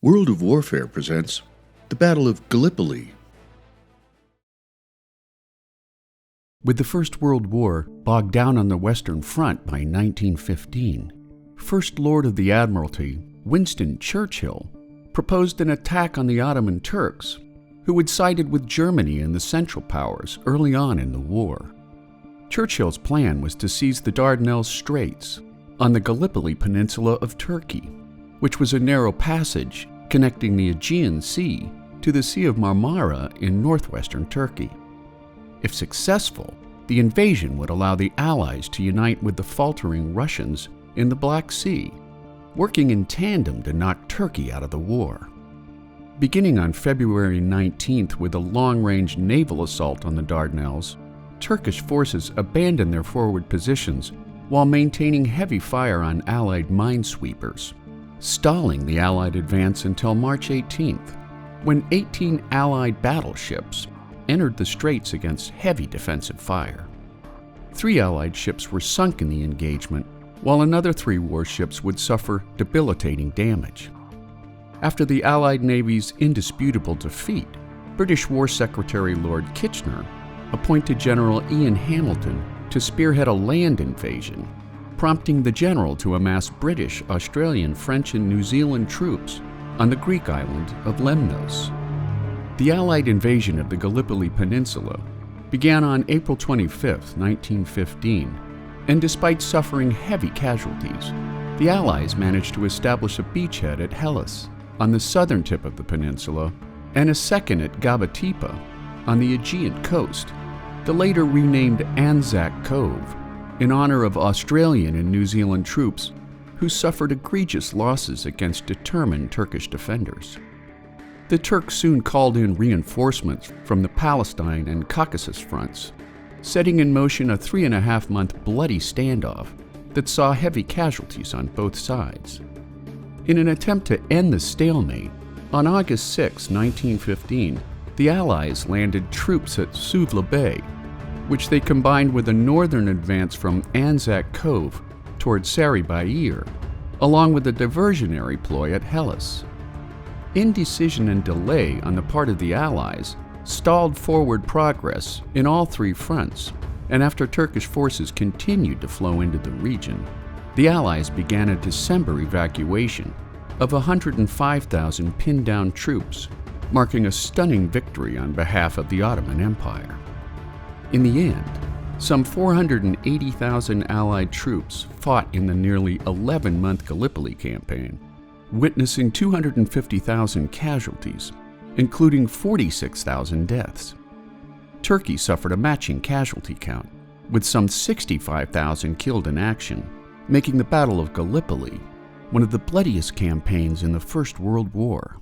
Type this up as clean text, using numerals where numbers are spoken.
World of Warfare presents the Battle of Gallipoli. With the First World War bogged down on the Western Front by 1915, First Lord of the Admiralty, Winston Churchill, proposed an attack on the Ottoman Turks, who had sided with Germany and the Central Powers early on in the war. Churchill's plan was to seize the Dardanelles Straits on the Gallipoli Peninsula of Turkey, which was a narrow passage connecting the Aegean Sea to the Sea of Marmara in northwestern Turkey. If successful, the invasion would allow the Allies to unite with the faltering Russians in the Black Sea, working in tandem to knock Turkey out of the war. Beginning on February 19th with a long-range naval assault on the Dardanelles, Turkish forces abandoned their forward positions while maintaining heavy fire on Allied minesweepers, stalling the Allied advance until March 18th, when 18 Allied battleships entered the straits against heavy defensive fire. 3 Allied ships were sunk in the engagement, while another 3 warships would suffer debilitating damage. After the Allied Navy's indisputable defeat, British War Secretary Lord Kitchener appointed General Ian Hamilton to spearhead a land invasion, prompting the general to amass British, Australian, French, and New Zealand troops on the Greek island of Lemnos. The Allied invasion of the Gallipoli Peninsula began on April 25, 1915, and despite suffering heavy casualties, the Allies managed to establish a beachhead at Hellas on the southern tip of the peninsula and a second at Gabatipa on the Aegean coast, the later renamed Anzac Cove, in honor of Australian and New Zealand troops who suffered egregious losses against determined Turkish defenders. The Turks soon called in reinforcements from the Palestine and Caucasus fronts, setting in motion a 3.5-month bloody standoff that saw heavy casualties on both sides. In an attempt to end the stalemate, on August 6, 1915, the Allies landed troops at Suvla Bay, which they combined with a northern advance from Anzac Cove toward Sarıbayır, along with a diversionary ploy at Hellas. Indecision and delay on the part of the Allies stalled forward progress in all 3 fronts, and after Turkish forces continued to flow into the region, the Allies began a December evacuation of 105,000 pinned-down troops, marking a stunning victory on behalf of the Ottoman Empire. In the end, some 480,000 Allied troops fought in the nearly 11-month Gallipoli campaign, witnessing 250,000 casualties, including 46,000 deaths. Turkey suffered a matching casualty count, with some 65,000 killed in action, making the Battle of Gallipoli one of the bloodiest campaigns in the First World War.